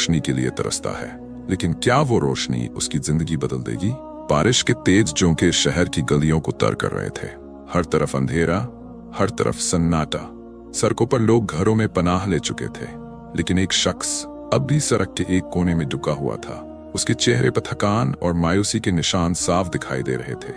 रोशनी के लिए तरसता है, लेकिन क्या वो रोशनी उसकी जिंदगी बदल देगी? बारिश के तेज झोंके शहर की गलियों को तर कर रहे थे। हर तरफ अंधेरा, हर तरफ सन्नाटा। सड़कों पर लोग घरों में पनाह ले चुके थे, लेकिन एक शख्स अब भी सड़क के एक कोने में डूबा हुआ था। उसके चेहरे पर थकान और मायूसी के निशान साफ दिखाई दे रहे थे।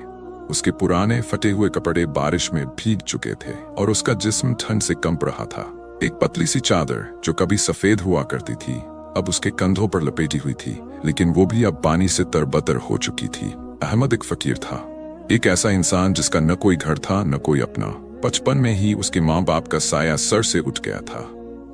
उसके पुराने फटे हुए कपड़े बारिश में भीग चुके थे और उसका जिस्म ठंड से कंप रहा था। एक पतली सी चादर जो कभी सफेद हुआ करती थी अब उसके कंधों पर लपेटी हुई थी, लेकिन वो भी अब पानी से तरबतर हो चुकी थी। अहमद एक फकीर था, एक ऐसा इंसान जिसका न कोई घर था न कोई अपना। बचपन में ही उसके माँ बाप का साया सर से उठ गया था,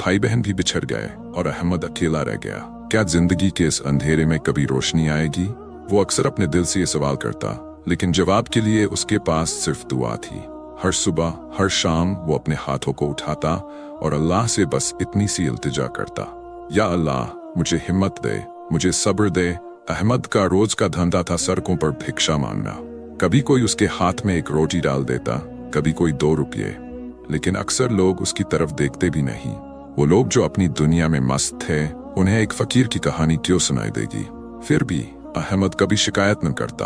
भाई बहन भी बिछड़ गए और अहमद अकेला रह गया। क्या जिंदगी के इस अंधेरे में कभी रोशनी आएगी? वो अक्सर अपने दिल से ये सवाल करता, लेकिन जवाब के लिए उसके पास सिर्फ दुआ थी। हर सुबह हर शाम वो अपने हाथों को उठाता और अल्लाह से बस इतनी सी इल्तिजा करता, या अल्लाह मुझे हिम्मत दे, मुझे सब्र दे। अहमद का रोज का धंधा था सड़कों पर भिक्षा मांगना। कभी कोई उसके हाथ में एक रोटी डाल देता, कभी कोई 2 रुपये, लेकिन अक्सर लोग उसकी तरफ देखते भी नहीं। वो लोग जो अपनी दुनिया में मस्त थे, उन्हें एक फकीर की कहानी क्यों सुनाई देगी? फिर भी अहमद कभी शिकायत न करता।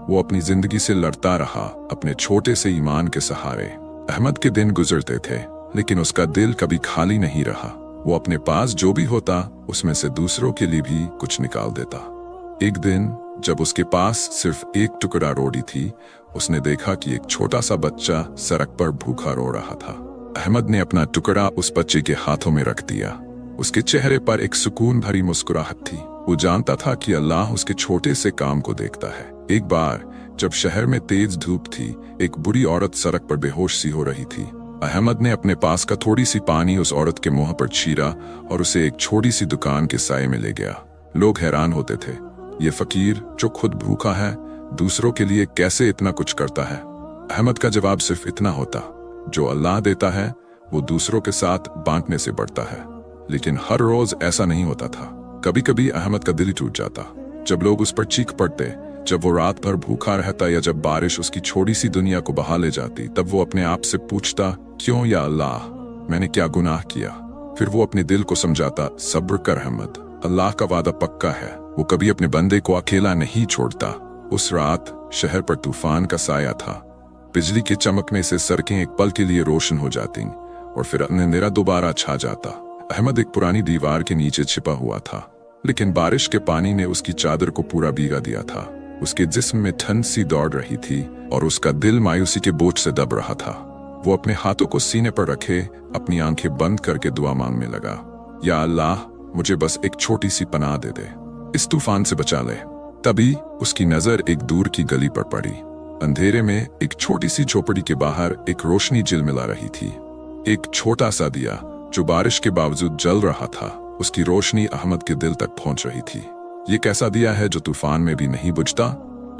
वो अपनी जिंदगी से लड़ता रहा, अपने छोटे से ईमान के सहारे। अहमद के दिन गुजरते थे, लेकिन उसका दिल कभी खाली नहीं रहा। वो अपने पास जो भी होता उसमें से दूसरों के लिए भी कुछ निकाल देता। एक दिन जब उसके पास सिर्फ एक टुकड़ा रोटी थी, उसने देखा कि एक छोटा सा बच्चा सड़क पर भूखा रो रहा था। अहमद ने अपना टुकड़ा उस बच्चे के हाथों में रख दिया। उसके चेहरे पर एक सुकून भरी मुस्कुराहट थी। वो जानता था कि अल्लाह उसके छोटे से काम को देखता है। एक बार जब शहर में तेज धूप थी, एक बुरी औरत सड़क पर बेहोश सी हो रही थी। अहमद ने अपने पास का थोड़ी सी पानी उस औरत के मुंह पर छीरा और उसे एक छोटी सी दुकान के साये में ले गया। लोग हैरान होते थे, ये फकीर जो खुद भूखा है दूसरों के लिए कैसे इतना कुछ करता है? अहमद का जवाब सिर्फ इतना होता, जो अल्लाह देता है वो दूसरों के साथ बांटने से बढ़ता है। लेकिन हर रोज ऐसा नहीं होता था। कभी कभी अहमद का दिल टूट जाता, जब लोग उस पर चीख पड़ते, जब वो रात भर भूखा रहता, या जब बारिश उसकी छोटी सी दुनिया को बहा ले जाती। तब वो अपने आप से पूछता, क्यों या अल्लाह, मैंने क्या गुनाह किया? फिर वो अपने दिल को समझाता, सब्र कर अहमद, अल्लाह का वादा पक्का है, वो कभी अपने बंदे को अकेला नहीं छोड़ता। उस रात शहर पर तूफान का साया था। बिजली के चमकने से सड़कें एक पल के लिए रोशन हो जाती और फिर अंधेरा दोबारा छा जाता। अहमद एक पुरानी दीवार के नीचे छिपा हुआ था, लेकिन बारिश के पानी ने उसकी चादर को पूरा भीगा दिया था। उसके जिस्म में ठंड सी दौड़ रही थी और उसका दिल मायूसी के बोझ से दब रहा था। वो अपने हाथों को सीने पर रखे अपनी आंखें बंद करके दुआ मांगने लगा, या अल्लाह मुझे बस एक छोटी सी पनाह दे दे, इस तूफान से बचा ले। तभी उसकी नजर एक दूर की गली पर पड़ी। अंधेरे में एक छोटी सी झोपड़ी के बाहर एक रोशनी झिलमिला रही थी। एक छोटा सा दिया जो बारिश के बावजूद जल रहा था, उसकी रोशनी अहमद के दिल तक पहुंच रही थी। ये कैसा दिया है जो तूफान में भी नहीं बुझता?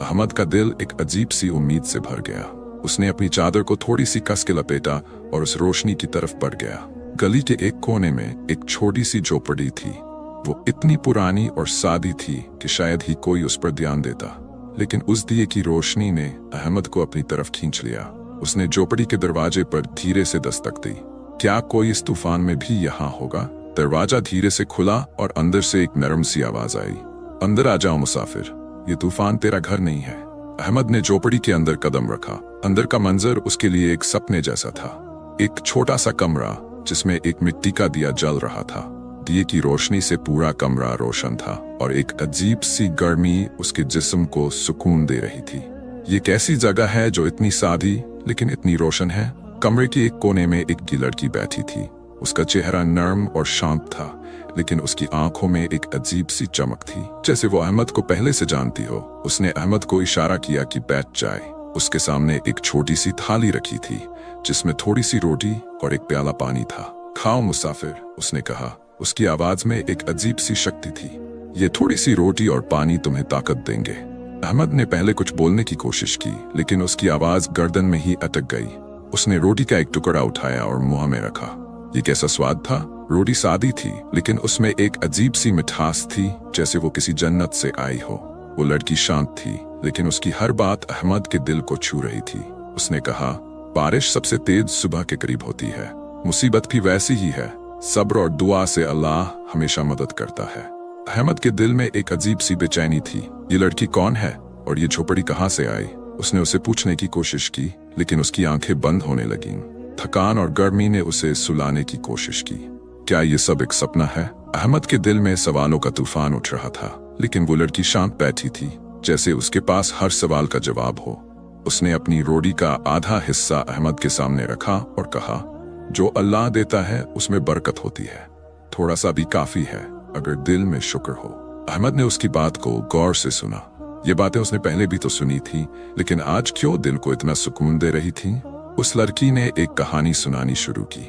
अहमद का दिल एक अजीब सी उम्मीद से भर गया। उसने अपनी चादर को थोड़ी सी कस के लपेटा और उस रोशनी की तरफ बढ़ गया। गली के एक कोने में एक छोटी सी झोपड़ी थी। वो इतनी पुरानी और सादी थी कि शायद ही कोई उस पर ध्यान देता, लेकिन उस दिए की रोशनी ने अहमद को अपनी तरफ खींच लिया। उसने झोपड़ी के दरवाजे पर धीरे से दस्तक दी। क्या कोई इस तूफान में भी यहाँ होगा? दरवाजा धीरे से खुला और अंदर से एक नरम सी आवाज आई, अंदर आ जाओ मुसाफिर, ये तूफान तेरा घर नहीं है। अहमद ने झोपड़ी के अंदर कदम रखा। अंदर का मंजर उसके लिए एक सपने जैसा था। एक छोटा सा कमरा जिसमें एक मिट्टी का दिया जल रहा था। दिए की रोशनी से पूरा कमरा रोशन था और एक अजीब सी गर्मी उसके जिस्म को सुकून दे रही थी। ये कैसी जगह है जो इतनी सादी लेकिन इतनी रोशन है? कमरे के एक कोने में एक लड़की बैठी थी। उसका चेहरा नर्म और शांत था, लेकिन उसकी आंखों में एक अजीब सी चमक थी, जैसे वो अहमद को पहले से जानती हो। उसने अहमद को इशारा किया कि बैठ जाए। उसके सामने एक छोटी सी थाली रखी थी जिसमें थोड़ी सी रोटी और एक प्याला पानी था। खाओ मुसाफिर, उसने कहा। उसकी आवाज में एक अजीब सी शक्ति थी। ये थोड़ी सी रोटी और पानी तुम्हें ताकत देंगे। अहमद ने पहले कुछ बोलने की कोशिश की, लेकिन उसकी आवाज गर्दन में ही अटक गई। उसने रोटी का एक टुकड़ा उठाया और मुंह में रखा। ये कैसा स्वाद था? रोटी सादी थी, लेकिन उसमें एक अजीब सी मिठास थी, जैसे वो किसी जन्नत से आई हो। वो लड़की शांत थी, लेकिन उसकी हर बात अहमद के दिल को छू रही थी। उसने कहा, बारिश सबसे तेज सुबह के करीब होती है, मुसीबत भी वैसी ही है। सब्र और दुआ से अल्लाह हमेशा मदद करता है। अहमद के दिल में एक अजीब सी बेचैनी थी। ये लड़की कौन है और ये झोपड़ी कहाँ से आई? उसने उसे पूछने की कोशिश की, लेकिन उसकी आंखें बंद होने लगीं। थकान और गर्मी ने उसे सुलाने की कोशिश की। क्या ये सब एक सपना है? अहमद के दिल में सवालों का तूफान उठ रहा था, लेकिन वो लड़की शांत बैठी थी, जैसे उसके पास हर सवाल का जवाब हो। उसने अपनी रोटी का आधा हिस्सा अहमद के सामने रखा और कहा, जो अल्लाह देता है उसमें बरकत होती है, थोड़ा सा भी काफी है अगर दिल में शुक्र हो। अहमद ने उसकी बात को गौर से सुना। ये बातें उसने पहले भी तो सुनी थी, लेकिन आज क्यों दिल को इतना सुकून दे रही थी? उस लड़की ने एक कहानी सुनानी शुरू की,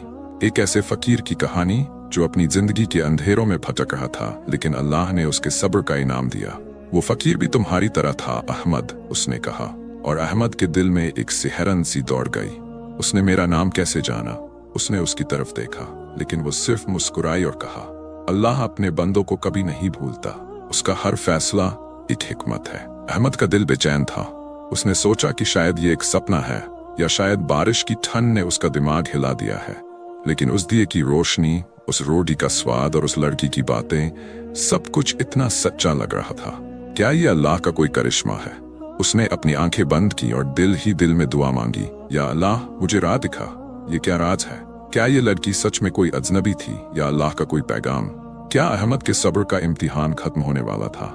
एक ऐसे फकीर की कहानी जो अपनी जिंदगी के अंधेरों में भटक रहा था, लेकिन अल्लाह ने उसके सब्र का इनाम दिया। वो फकीर भी तुम्हारी तरह था अहमद, उसने कहा, और अहमद के दिल में एक सिहरन सी दौड़ गई। उसने मेरा नाम कैसे जाना? उसने उसकी तरफ देखा, लेकिन वो सिर्फ मुस्कुराई और कहा, अल्लाह अपने बंदों को कभी नहीं भूलता, उसका हर फैसला एक हिकमत है। अहमद का दिल बेचैन था। उसने सोचा कि शायद ये एक सपना है, या शायद बारिश की ठंड ने उसका दिमाग हिला दिया है। लेकिन उस दिए की रोशनी, उस रोटी का स्वाद और उस लड़की की बातें, सब कुछ इतना सच्चा लग रहा था। क्या ये अल्लाह का कोई करिश्मा है? उसने अपनी आंखें बंद की और दिल ही दिल में दुआ मांगी, या अल्लाह मुझे राह दिखा, ये क्या राज है? क्या ये लड़की सच में कोई अजनबी थी या अल्लाह का कोई पैगाम? क्या अहमद के सब्र का इम्तिहान खत्म होने वाला था?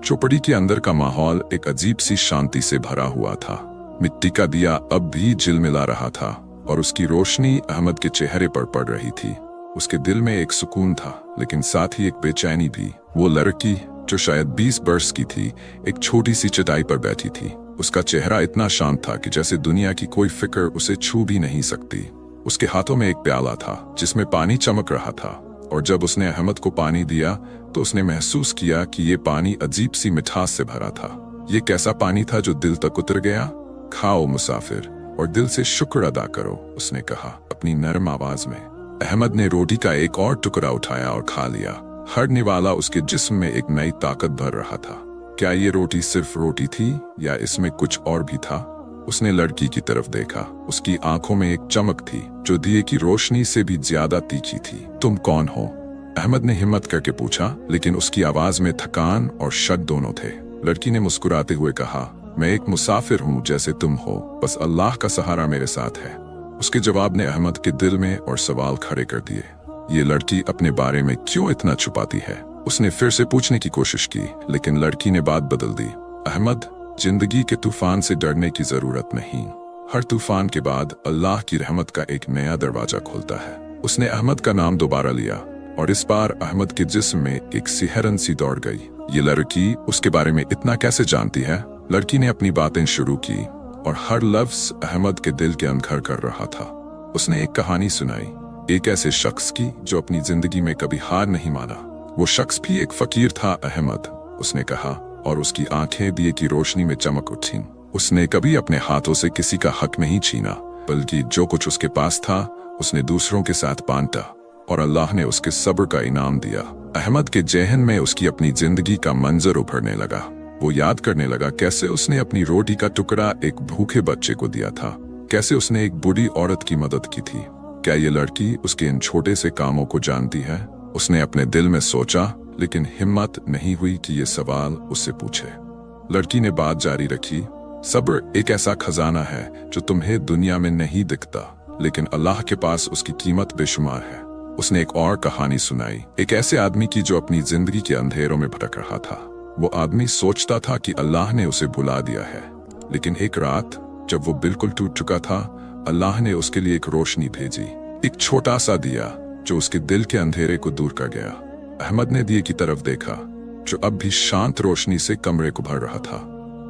चौपड़ी के अंदर का माहौल एक अजीब सी शांति से भरा हुआ था। मिट्टी का दिया अब भी झिलमिला रहा था और उसकी रोशनी अहमद के चेहरे पर पड़ रही थी। उसके दिल में एक सुकून था, लेकिन साथ ही एक बेचैनी भी। वो लड़की जो शायद 20 वर्ष की थी, एक छोटी सी चटाई पर बैठी थी। उसका चेहरा इतना शांत था कि जैसे दुनिया की कोई फिक्र उसे छू भी नहीं सकती। उसके हाथों में एक प्याला था जिसमें पानी चमक रहा था, और जब उसने अहमद को पानी दिया तो उसने महसूस किया कि ये पानी अजीब सी मिठास से भरा था। ये कैसा पानी था जो दिल तक उतर गया? खाओ मुसाफिर, और दिल से शुक्र अदा करो, उसने कहा अपनी नरम आवाज में। अहमद ने रोटी का एक और टुकड़ा उठाया और खा लिया। हर निवाला उसके जिस्म में एक नई ताकत भर रहा था। क्या ये रोटी सिर्फ रोटी थी या इसमें कुछ और भी था? उसने लड़की की तरफ देखा। उसकी आंखों में एक चमक थी जो दिए की रोशनी से भी ज्यादा तीखी थी। तुम कौन हो? अहमद ने हिम्मत करके पूछा, लेकिन उसकी आवाज में थकान और शक दोनों थे। लड़की ने मुस्कुराते हुए कहा, मैं एक मुसाफिर हूँ जैसे तुम हो, बस अल्लाह का सहारा मेरे साथ है। उसके जवाब ने अहमद के दिल में और सवाल खड़े कर दिए। ये लड़की अपने बारे में क्यों इतना छुपाती है? उसने फिर से पूछने की कोशिश की, लेकिन लड़की ने बात बदल दी। अहमद, जिंदगी के तूफान से डरने की जरूरत नहीं। हर तूफान के बाद अल्लाह की रहमत का एक नया दरवाजा खुलता है। उसने अहमद का नाम दोबारा लिया, और इस बार अहमद के जिस्म में एक सिहरन सी दौड़ गई। ये लड़की उसके बारे में इतना कैसे जानती है? लड़की ने अपनी बातें शुरू की, और हर लफ्ज अहमद के दिल के अंदर कर रहा था। उसने एक कहानी सुनाई, एक ऐसे शख्स की जो अपनी जिंदगी में कभी हार नहीं माना। वो शख्स भी एक फकीर था अहमद, उसने कहा, और उसकी आंखें दिए की रोशनी में चमक उठीं। उसने कभी अपने हाथों से किसी का हक नहीं छीना, बल्कि जो कुछ उसके पास था उसने दूसरों के साथ बांटा, और अल्लाह ने उसके सब्र का इनाम दिया। अहमद के जेहन में उसकी अपनी जिंदगी का मंजर उभरने लगा। वो याद करने लगा कैसे उसने अपनी रोटी का टुकड़ा एक भूखे बच्चे को दिया था, कैसे उसने एक बूढ़ी औरत की मदद की थी। क्या ये लड़की उसके इन छोटे से कामों को जानती है? उसने अपने दिल में सोचा, लेकिन हिम्मत नहीं हुई कि ये सवाल उससे पूछे। लड़की ने बात जारी रखी, सब्र एक ऐसा खजाना है जो तुम्हें दुनिया में नहीं दिखता, लेकिन अल्लाह के पास उसकी कीमत बेशुमार है। उसने एक और कहानी सुनाई, एक ऐसे आदमी की जो अपनी जिंदगी के अंधेरों में भटक रहा था। वो आदमी सोचता था कि अल्लाह ने उसे बुला दिया है, लेकिन एक रात जब वो बिल्कुल टूट चुका था, अल्लाह ने उसके लिए एक रोशनी भेजी, एक छोटा सा दिया जो उसके दिल के अंधेरे को दूर कर गया। अहमद ने दिए की तरफ देखा, जो अब भी शांत रोशनी से कमरे को भर रहा था।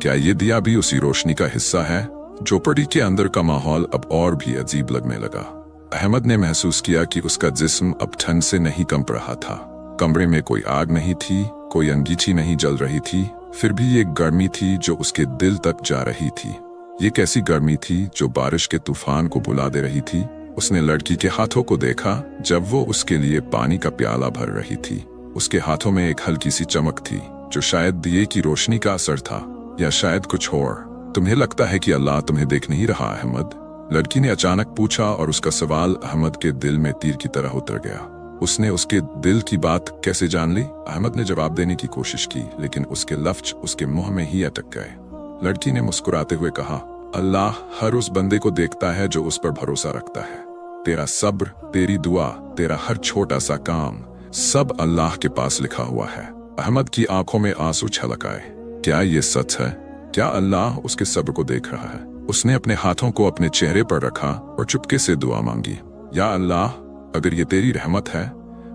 क्या ये दिया भी उसी रोशनी का हिस्सा है? झोपड़ी के अंदर का माहौल अब और भी अजीब लगने लगा। अहमद ने महसूस किया कि उसका जिस्म अब ठंड से नहीं कंप रहा था। कमरे में कोई आग नहीं थी, कोई अंगीठी नहीं जल रही थी, फिर भी एक गर्मी थी जो उसके दिल तक जा रही थी। ये कैसी गर्मी थी जो बारिश के तूफान को बुला दे रही थी? उसने लड़की के हाथों को देखा जब वो उसके लिए पानी का प्याला भर रही थी। उसके हाथों में एक हल्की सी चमक थी जो शायद दिए की रोशनी का असर था, या शायद कुछ और। तुम्हें लगता है कि अल्लाह तुम्हें देख नहीं रहा अहमद? लड़की ने अचानक पूछा, और उसका सवाल अहमद के दिल में तीर की तरह उतर गया। उसने उसके दिल की बात कैसे जान ली? अहमद ने जवाब देने की कोशिश की, लेकिन उसके लफ्ज उसके मुंह में ही अटक गए। लड़की ने मुस्कुराते हुए कहा, अल्लाह हर उस बंदे को देखता है जो उस पर भरोसा रखता है। तेरा सब्र, तेरी दुआ, तेरा हर छोटा सा काम, सब अल्लाह के पास लिखा हुआ है। अहमद की आंखों में आंसू छलक आए। क्या ये सच है? क्या अल्लाह उसके सब्र को देख रहा है? उसने अपने हाथों को अपने चेहरे पर रखा और चुपके से दुआ मांगी, या अल्लाह, अगर ये तेरी रहमत है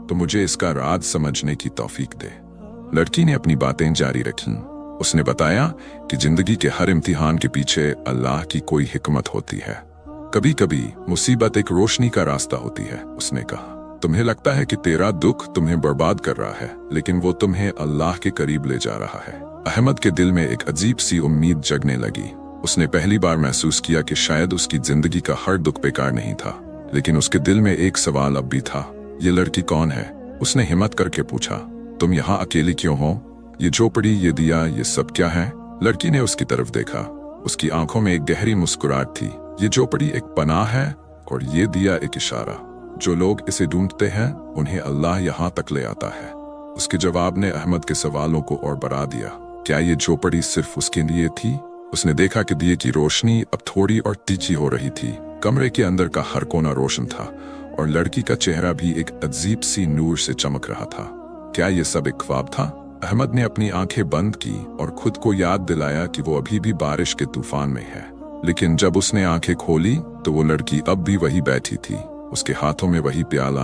तो मुझे इसका राज समझने की तौफीक दे। लड़की ने अपनी बातें जारी रखीं। उसने बताया कि जिंदगी के हर इम्तिहान के पीछे अल्लाह की कोई हिकमत होती है। कभी कभी मुसीबत एक रोशनी का रास्ता होती है। उसने कहा, तुम्हें लगता है कि तेरा दुख तुम्हें बर्बाद कर रहा है, लेकिन वो तुम्हें अल्लाह के करीब ले जा रहा है। अहमद के दिल में एक अजीब सी उम्मीद जगने लगी। उसने पहली बार महसूस किया कि शायद उसकी जिंदगी का हर दुख बेकार नहीं था, लेकिन उसके दिल में एक सवाल अब भी था, ये लड़की कौन है? उसने हिम्मत करके पूछा, तुम यहाँ अकेली क्यों हो? ये झोपड़ी, ये दिया, ये सब क्या है? लड़की ने उसकी तरफ देखा। उसकी आंखों में एक गहरी मुस्कुराहट थी। ये झोपड़ी एक पनाह है और ये दिया एक इशारा। जो लोग इसे ढूंढते हैं उन्हें अल्लाह यहाँ तक ले आता है। उसके जवाब ने अहमद के सवालों को और बढ़ा दिया। क्या ये झोपड़ी सिर्फ उसके लिए थी? उसने देखा कि दिए की रोशनी अब थोड़ी और तीखी हो रही थी। कमरे के अंदर का हर कोना रोशन था और लड़की का चेहरा भी एक अजीब सी नूर से चमक रहा था। क्या ये सब एक ख्वाब था? अहमद ने अपनी आंखें बंद की और खुद को याद दिलाया कि वो अभी भी बारिश के तूफान में है। लेकिन जब उसने आंखें खोली तो वो लड़की अब भी वही बैठी थी, उसके हाथों में वही प्याला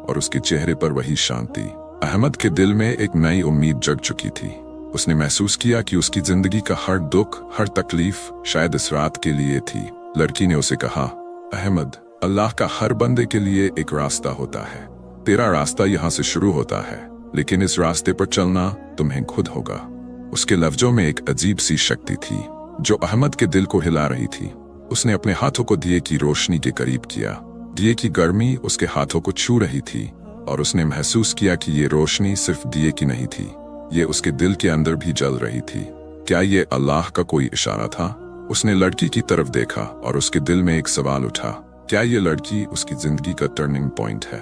और उसके चेहरे पर वही शांति। अहमद के दिल में एक नई उम्मीद जग चुकी थी। उसने महसूस किया कि उसकी जिंदगी का हर दुख, हर तकलीफ शायद इस रात के लिए थी। लड़की ने उसे कहा, अहमद, अल्लाह का हर बंदे के लिए एक रास्ता होता है। तेरा रास्ता यहाँ से शुरू होता है, लेकिन इस रास्ते पर चलना तुम्हें खुद होगा। उसके लफ्जों में एक अजीब सी शक्ति थी जो अहमद के दिल को हिला रही थी। उसने अपने हाथों को दिए की रोशनी के करीब किया। दिए की गर्मी उसके हाथों को छू रही थी और उसने महसूस किया कि ये रोशनी सिर्फ दिए की नहीं थी, ये उसके दिल के अंदर भी जल रही थी। क्या ये अल्लाह का कोई इशारा था? उसने लड़की की तरफ देखा और उसके दिल में एक सवाल उठा, क्या ये लड़की उसकी जिंदगी का टर्निंग पॉइंट है?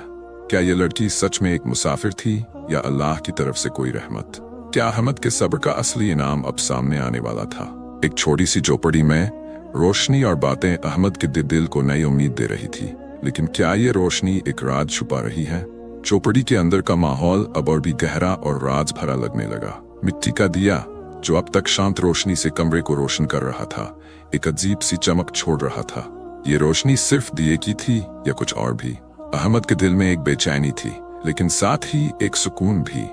क्या ये लड़की सच में एक मुसाफिर थी या अल्लाह की तरफ से कोई रहमत? क्या अहमद के सब्र का असली इनाम अब सामने आने वाला था? एक छोटी सी झोपड़ी में रोशनी और बातें अहमद के दिल को नई उम्मीद दे रही थी, लेकिन क्या ये रोशनी एक राज छुपा रही है? झोपड़ी के अंदर का माहौल अब और भी गहरा और राज भरा लगने लगा। मिट्टी का दिया जो अब तक शांत रोशनी से कमरे को रोशन कर रहा था, एक अजीब सी चमक छोड़ रहा था। ये रोशनी सिर्फ दिए की थी या कुछ और भी? अहमद के दिल में एक बेचैनी थी, लेकिन साथ ही एक सुकून भी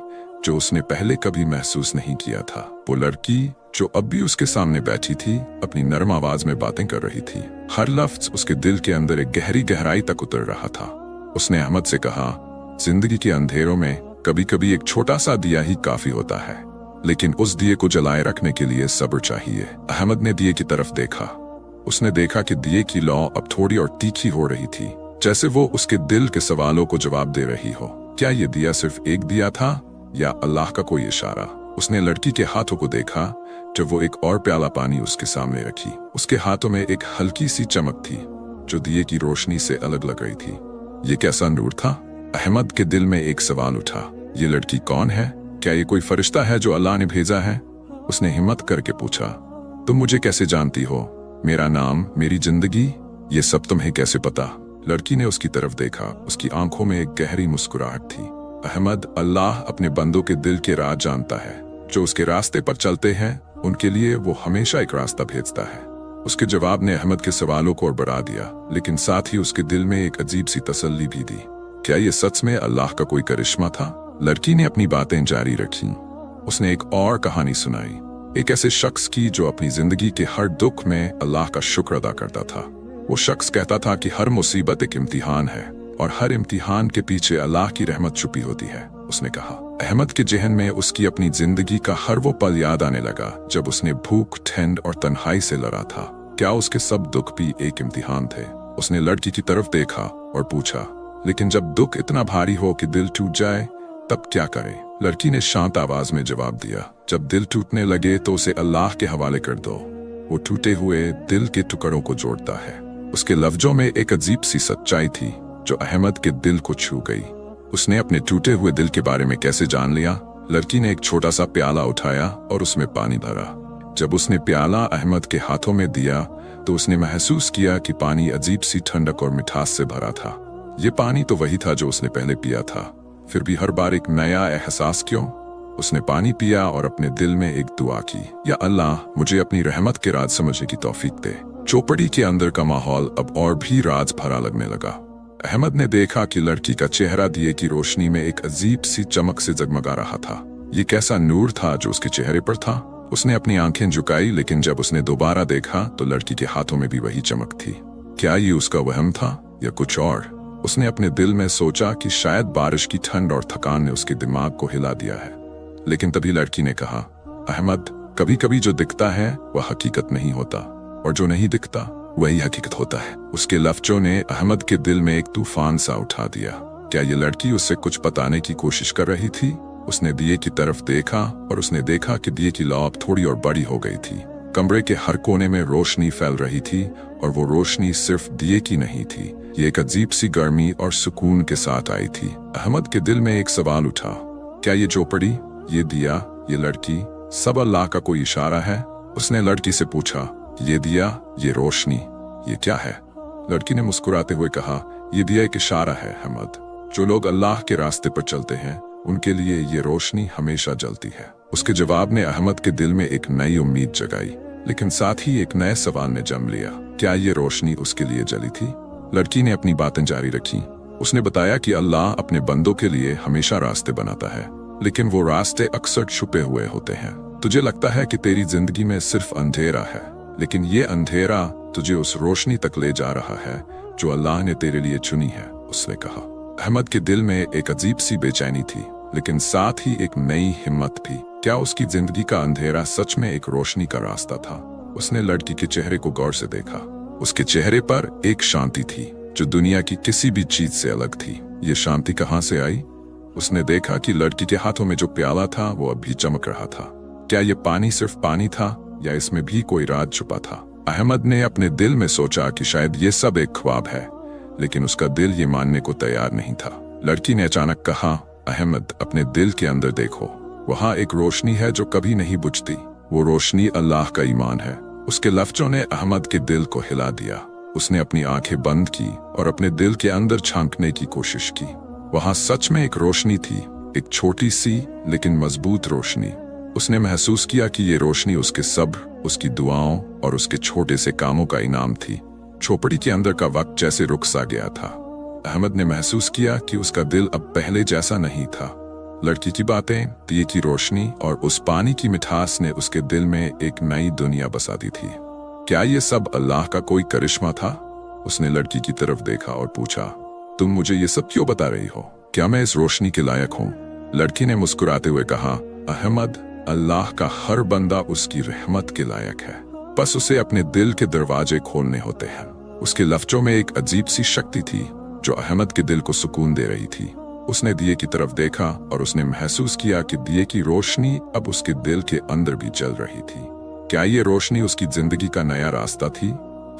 जो उसने पहले कभी महसूस नहीं किया था। वो लड़की जो अब भी उसके सामने बैठी थी, अपनी नरम आवाज में बातें कर रही थी। हर लफ्ज उसके दिल के अंदर एक गहरी गहराई तक उतर रहा था। उसने अहमद से कहा, जिंदगी के अंधेरों में कभी कभी एक छोटा सा दिया ही काफी होता है, लेकिन उस दिए को जलाए रखने के लिए सब्र चाहिए। अहमद ने दिए की तरफ देखा। उसने देखा कि दिए की लौ अब थोड़ी और तीखी हो रही थी, जैसे वो उसके दिल के सवालों को जवाब दे रही हो। क्या ये दिया सिर्फ एक दिया था या अल्लाह का कोई इशारा? उसने लड़की के हाथों को देखा जब वो एक और प्याला पानी उसके सामने रखी। उसके हाथों में एक हल्की सी चमक थी जो दिए की रोशनी से अलग लग रही थी। ये कैसा नूर था? अहमद के दिल में एक सवाल उठा, ये लड़की कौन है? क्या ये कोई फरिश्ता है जो अल्लाह ने भेजा है? उसने हिम्मत करके पूछा, तुम मुझे कैसे जानती हो? मेरा नाम, मेरी जिंदगी, ये सब तुम्हें कैसे पता? लड़की ने उसकी तरफ देखा। उसकी आंखों में एक गहरी मुस्कुराहट थी। अहमद, अल्लाह अपने बंदों के दिल के राज जानता है। जो उसके रास्ते पर चलते हैं उनके लिए वो हमेशा एक रास्ता भेजता है। उसके जवाब ने अहमद के सवालों को और बढ़ा दिया, लेकिन साथ ही उसके दिल में एक अजीब सी तसल्ली भी दी। क्या ये सच में अल्लाह का कोई करिश्मा था? लड़की ने अपनी बातें जारी रखी। उसने एक और कहानी सुनाई, एक ऐसे शख्स की जो अपनी जिंदगी के हर दुख में अल्लाह का शुक्र अदा करता था। वो शख्स कहता था कि हर मुसीबत एक इम्तिहान है और हर इम्तिहान के पीछे अल्लाह की रहमत छुपी होती है। उसने कहा। अहमद के जहन में उसकी अपनी जिंदगी का हर वो पल याद आने लगा जब उसने भूख, ठंड और तन्हाई से लड़ा था। क्या उसके सब दुख भी एक इम्तिहान थे? उसने लड़की की तरफ देखा और पूछा, लेकिन जब दुख इतना भारी हो कि दिल टूट जाए तब क्या करें? लड़की ने शांत आवाज में जवाब दिया, जब दिल टूटने लगे तो उसे अल्लाह के हवाले कर दो। वो टूटे हुए दिल के टुकड़ों को जोड़ता है। उसके लफ्जों में एक अजीब सी सच्चाई थी जो अहमद के दिल को छू गई। उसने अपने टूटे हुए दिल के बारे में कैसे जान लिया? लड़की ने एक छोटा सा प्याला उठाया और उसमें पानी भरा। जब उसने प्याला अहमद के हाथों में दिया तो उसने महसूस किया कि पानी अजीब सी ठंडक और मिठास से भरा था। ये पानी तो वही था जो उसने पहले पिया था, फिर भी हर बार एक नया एहसास क्यों? उसने पानी पिया और अपने दिल में एक दुआ की, या अल्लाह, मुझे अपनी रहमत के राज समझने की तौफीक दे। चौपड़ी के अंदर का माहौल अब और भी राज भरा लगने लगा। अहमद ने देखा कि लड़की का चेहरा दिए की रोशनी में एक अजीब सी चमक से जगमगा रहा था। ये कैसा नूर था जो उसके चेहरे पर था? उसने अपनी आंखें झुकाई, लेकिन जब उसने दोबारा देखा तो लड़की के हाथों में भी वही चमक थी। क्या ये उसका वहम था या कुछ और? उसने अपने दिल में सोचा कि शायद बारिश की ठंड और थकान ने उसके दिमाग को हिला दिया है। लेकिन तभी लड़की ने कहा, अहमद, कभी कभी जो दिखता है वह हकीकत नहीं होता, और जो नहीं दिखता वही हकीकत होता है। उसके लफ्जों ने अहमद के दिल में एक तूफान सा उठा दिया। क्या ये लड़की उससे कुछ बताने की कोशिश कर रही थी? उसने दिए की तरफ देखा और उसने देखा कि दिए की लौ अब थोड़ी और बड़ी हो गई थी। कमरे के हर कोने में रोशनी फैल रही थी, और वो रोशनी सिर्फ दिए की नहीं थी, ये एक अजीब सी गर्मी और सुकून के साथ आई थी। अहमद के दिल में एक सवाल उठा, क्या ये चौपड़ी, ये दिया, ये लड़की सब अल्लाह का कोई इशारा है? उसने लड़की से पूछा, ये दिया, ये रोशनी, ये क्या है? लड़की ने मुस्कुराते हुए कहा, ये दिया एक इशारा है अहमद। जो लोग अल्लाह के रास्ते पर चलते हैं उनके लिए ये रोशनी हमेशा जलती है। उसके जवाब ने अहमद के दिल में एक नई उम्मीद जगाई, लेकिन साथ ही एक नए सवाल ने जन्म लिया, क्या ये रोशनी उसके लिए जली थी? लड़की ने अपनी बातें जारी रखी। उसने बताया कि अल्लाह अपने बंदों के लिए हमेशा रास्ते बनाता है, लेकिन वो रास्ते अक्सर छुपे हुए होते हैं। तुझे लगता है कि तेरी जिंदगी में सिर्फ अंधेरा है, लेकिन ये अंधेरा तुझे उस रोशनी तक ले जा रहा है जो अल्लाह ने तेरे लिए चुनी है, उसने कहा। अहमद के दिल में एक अजीब सी बेचैनी थी, लेकिन साथ ही एक नई हिम्मत भी। क्या उसकी जिंदगी का अंधेरा सच में एक रोशनी का रास्ता था? उसने लड़की के चेहरे को गौर से देखा। उसके चेहरे पर एक शांति थी जो दुनिया की किसी भी चीज से अलग थी। ये शांति कहाँ से आई? उसने देखा कि लड़की के हाथों में जो प्याला था वो अब भी चमक रहा था। क्या ये पानी सिर्फ पानी था या इसमें भी कोई राज छुपा था? अहमद ने अपने दिल में सोचा कि शायद ये सब एक ख्वाब है, लेकिन उसका दिल ये मानने को तैयार नहीं था। लड़की ने अचानक कहा, अहमद, अपने दिल के अंदर देखो, वहाँ एक रोशनी है जो कभी नहीं बुझती। वो रोशनी अल्लाह का ईमान है। उसके लफ्जों ने अहमद के दिल को हिला दिया। उसने अपनी आंखें बंद की और अपने दिल के अंदर झांकने की कोशिश की। वहाँ सच में एक रोशनी थी, एक छोटी सी लेकिन मजबूत रोशनी। उसने महसूस किया कि ये रोशनी उसके सब्र, उसकी दुआओं और उसके छोटे से कामों का इनाम थी। झोपड़ी के अंदर का वक्त जैसे रुक सा गया था। अहमद ने महसूस किया कि उसका दिल अब पहले जैसा नहीं था। लड़की की बातें, दिए की रोशनी और उस पानी की मिठास ने उसके दिल में एक नई दुनिया बसा दी थी। क्या ये सब अल्लाह का कोई करिश्मा था? उसने लड़की की तरफ देखा और पूछा, तुम मुझे ये सब क्यों बता रही हो? क्या मैं इस रोशनी के लायक हूँ? लड़की ने मुस्कुराते हुए कहा, अहमद, अल्लाह का हर बंदा उसकी रहमत के लायक है, बस उसे अपने दिल के दरवाजे खोलने होते हैं। उसके लफ्जों में एक अजीब सी शक्ति थी जो अहमद के दिल को सुकून दे रही थी। उसने दिए की तरफ देखा और उसने महसूस किया कि दिए की रोशनी अब उसके दिल के अंदर भी जल रही थी। क्या ये रोशनी उसकी जिंदगी का नया रास्ता थी?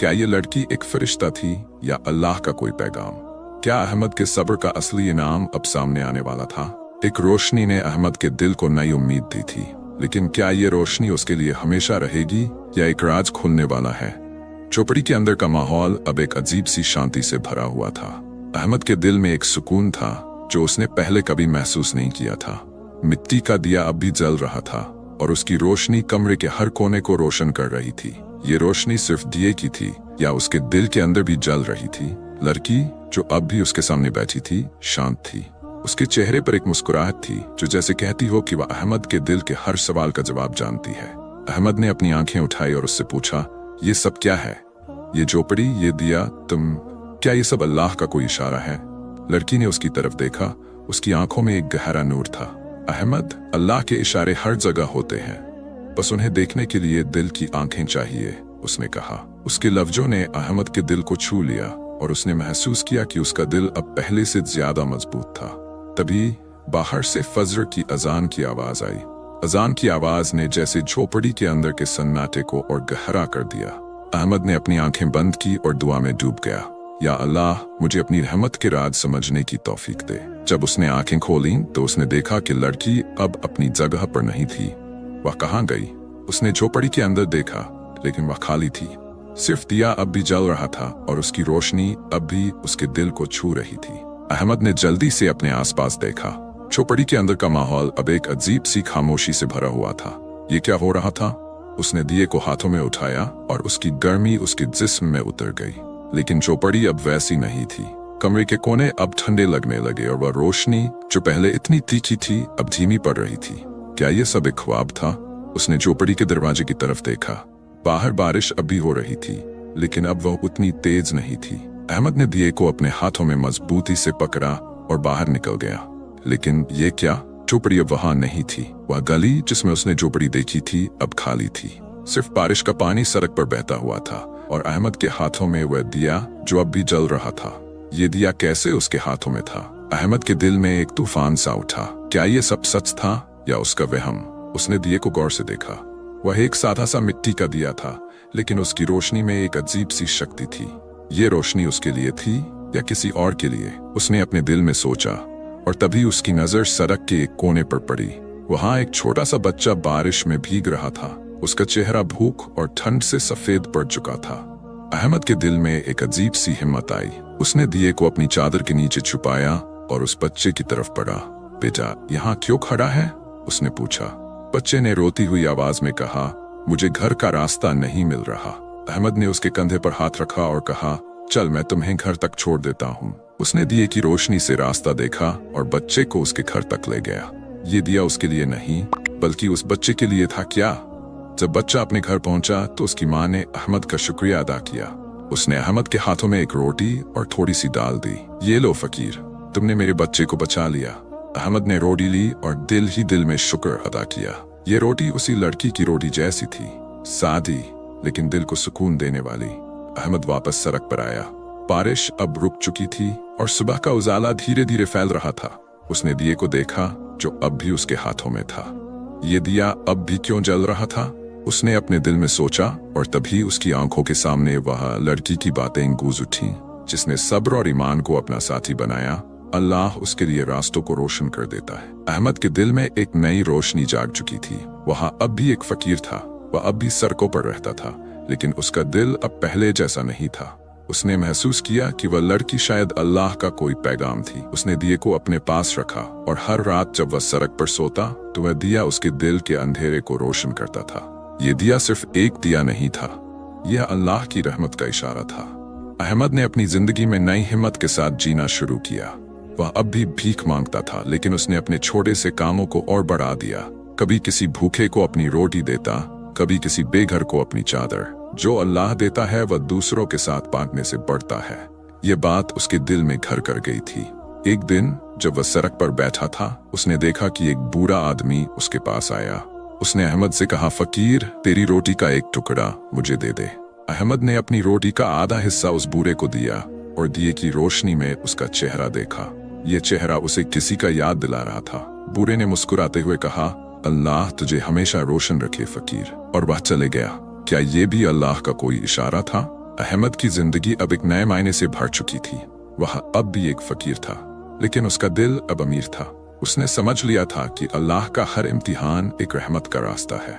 क्या ये लड़की एक फरिश्ता थी या अल्लाह का कोई पैगाम? क्या अहमद के सब्र का असली इनाम अब सामने आने वाला था? एक रोशनी ने अहमद के दिल को नई उम्मीद दी थी, लेकिन क्या ये रोशनी उसके लिए हमेशा रहेगी या एक राज खुलने वाला है? झोपड़ी के अंदर का माहौल अब एक अजीब सी शांति से भरा हुआ था। अहमद के दिल में एक सुकून था जो उसने पहले कभी महसूस नहीं किया था। मिट्टी का दिया अब भी जल रहा था और उसकी रोशनी कमरे के हर कोने को रोशन कर रही थी। ये रोशनी सिर्फ दिए की थी या उसके दिल के अंदर भी जल रही थी? लड़की जो अब भी उसके सामने बैठी थी शांत थी। उसके चेहरे पर एक मुस्कुराहट थी जो जैसे कहती हो कि वह अहमद के दिल के हर सवाल का जवाब जानती है। अहमद ने अपनी आंखें उठाई और उससे पूछा, ये सब क्या है? ये झोपड़ी, ये दिया, तुम, क्या ये सब अल्लाह का कोई इशारा है? लड़की ने उसकी तरफ देखा। उसकी आंखों में एक गहरा नूर था। अहमद, अल्लाह के इशारे हर जगह होते हैं, बस उन्हें देखने के लिए दिल की आंखें चाहिए, उसने कहा। उसके लफ्जों ने अहमद के दिल को छू लिया और उसने महसूस किया कि उसका दिल अब पहले से ज्यादा मजबूत था। तभी बाहर से फजर की अजान की आवाज आई। अजान की आवाज ने जैसे झोपड़ी के अंदर के सन्नाटे को और गहरा कर दिया। अहमद ने अपनी आंखें बंद की और दुआ में डूब गया। या अल्लाह मुझे अपनी रहमत के राज समझने की तौफीक दे। जब उसने आंखें खोलीं तो उसने देखा कि लड़की अब अपनी जगह पर नहीं थी। वह कहाँ गई? उसने झोपड़ी के अंदर देखा, लेकिन वह खाली थी। सिर्फ दिया अब भी जल रहा था और उसकी रोशनी अब भी उसके दिल को छू रही थी। अहमद ने जल्दी से अपने आसपास देखा। झोपड़ी के अंदर का माहौल अब एक अजीब सी खामोशी से भरा हुआ था। ये क्या हो रहा था? उसने दिए को हाथों में उठाया और उसकी गर्मी उसके जिस्म में उतर गई। लेकिन झोपड़ी अब वैसी नहीं थी। कमरे के कोने अब ठंडे लगने लगे और वह रोशनी जो पहले इतनी तीखी थी अब धीमी पड़ रही थी। क्या ये सब एक ख्वाब था? उसने झोपड़ी के दरवाजे की तरफ देखा। बाहर बारिश अब भी हो रही थी, लेकिन अब वह उतनी तेज नहीं थी। अहमद ने दिए को अपने हाथों में मजबूती से पकड़ा और बाहर निकल गया। लेकिन ये क्या? झोपड़ी अब वहां नहीं थी। वह गली जिसमें उसने झोपड़ी देखी थी अब खाली थी। सिर्फ बारिश का पानी सड़क पर बहता हुआ था और अहमद के हाथों में वह दिया जो अब भी जल रहा था। ये दिया कैसे उसके हाथों में था? अहमद के दिल में एक तूफान सा उठा। क्या ये सब सच था या उसका वहम? उसने दिए को गौर से देखा। वह एक सादा सा मिट्टी का दिया था, लेकिन उसकी रोशनी में एक अजीब सी शक्ति थी। ये रोशनी उसके लिए थी या किसी और के लिए? उसने अपने दिल में सोचा और तभी उसकी नजर सड़क के एक कोने पर पड़ी। वहां एक छोटा सा बच्चा बारिश में भीग रहा था। उसका चेहरा भूख और ठंड से सफेद पड़ चुका था। अहमद के दिल में एक अजीब सी हिम्मत आई। उसने दिए को अपनी चादर के नीचे छुपाया और उस बच्चे की तरफ बढ़ा। बेटा, यहाँ क्यों खड़ा है? उसने पूछा। बच्चे ने रोती हुई आवाज में कहा, मुझे घर का रास्ता नहीं मिल रहा। अहमद ने उसके कंधे पर हाथ रखा और कहा, चल मैं तुम्हें घर तक छोड़ देता हूँ। उसने दिए की रोशनी से रास्ता देखा और बच्चे को उसके घर तक ले गया। ये दिया उसके लिए नहीं, बल्कि उस बच्चे के लिए था। क्या? जब बच्चा अपने घर पहुंचा तो उसकी माँ ने अहमद का शुक्रिया अदा किया। उसने अहमद के हाथों में एक रोटी और थोड़ी सी दाल दी। ये लो फकीर, तुमने मेरे बच्चे को बचा लिया। अहमद ने रोटी ली और दिल ही दिल में शुक्र अदा किया। ये रोटी उसी लड़की की रोटी जैसी थी, सादी लेकिन दिल को सुकून देने वाली। अहमद वापस सड़क पर आया। बारिश अब रुक चुकी थी और सुबह का उजाला धीरे धीरे फैल रहा था। उसने दिए को देखा जो अब भी उसके हाथों में था। ये दिया अब भी क्यों जल रहा था? उसने अपने दिल में सोचा और तभी उसकी आंखों के सामने वह लड़की की बातें गूंज उठी, जिसने सब्र और ईमान को अपना साथी बनाया। अल्लाह उसके लिए रास्तों को रोशन कर देता है। अहमद के दिल में एक नई रोशनी जाग चुकी थी। वहाँ अब भी एक फकीर था। वह अब भी सड़कों पर रहता था, लेकिन उसका दिल अब पहले जैसा नहीं था। उसने महसूस किया कि वह लड़की शायद अल्लाह का कोई पैगाम थी। उसने दिए को अपने पास रखा और हर रात जब वह सड़क पर सोता तो वह दिया उसके दिल के अंधेरे को रोशन करता था। ये दिया सिर्फ एक दिया नहीं था, यह अल्लाह की रहमत का इशारा था। अहमद ने अपनी जिंदगी में नई हिम्मत के साथ जीना शुरू किया। वह अब भी भीख मांगता था, लेकिन उसने अपने छोटे से कामों को और बढ़ा दिया। कभी किसी भूखे को अपनी रोटी देता, कभी किसी बेघर को अपनी चादर। जो अल्लाह देता है वह दूसरों के साथ बांटने से बढ़ता है। ये बात उसके दिल में घर कर गई थी। एक दिन जब वह सड़क पर बैठा था, उसने देखा कि एक बूढ़ा आदमी उसके पास आया। उसने अहमद से कहा, फकीर, तेरी रोटी का एक टुकड़ा मुझे दे दे। अहमद ने अपनी रोटी का आधा हिस्सा उस बूढ़े को दिया और दिए की रोशनी में उसका चेहरा देखा। ये चेहरा उसे किसी का याद दिला रहा था। बूढ़े ने मुस्कुराते हुए कहा, अल्लाह तुझे हमेशा रोशन रखे फकीर, और वह चले गया। क्या ये भी अल्लाह का कोई इशारा था? अहमद की जिंदगी अब एक नए मायने से भर चुकी थी। वह अब भी एक फकीर था, लेकिन उसका दिल अब अमीर था। उसने समझ लिया था कि अल्लाह का हर इम्तिहान एक रहमत का रास्ता है।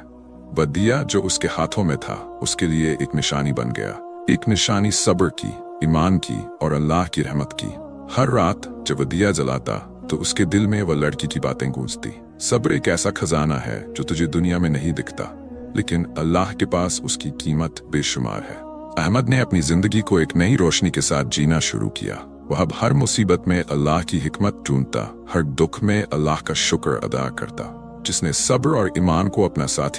वह दिया जो उसके हाथों में था उसके लिए एक निशानी बन गया, एक निशानी सब्र की, ईमान की और अल्लाह की रहमत की। हर रात जब वह दिया जलाता तो उसके दिल में वह लड़की की बातें गूंजती। सब्र एक ऐसा खजाना है जो तुझे दुनिया में नहीं दिखता, लेकिन अल्लाह के पास उसकी कीमत बेशुमार है। अहमद ने अपनी जिंदगी को एक नई रोशनी के साथ जीना शुरू किया। वह अब हर मुसीबत में अल्लाह की हिकमत ढूंढता, हर दुख में अल्लाह का शुक्र अदा करता। जिसने सब्र और ईमान को अपना साथी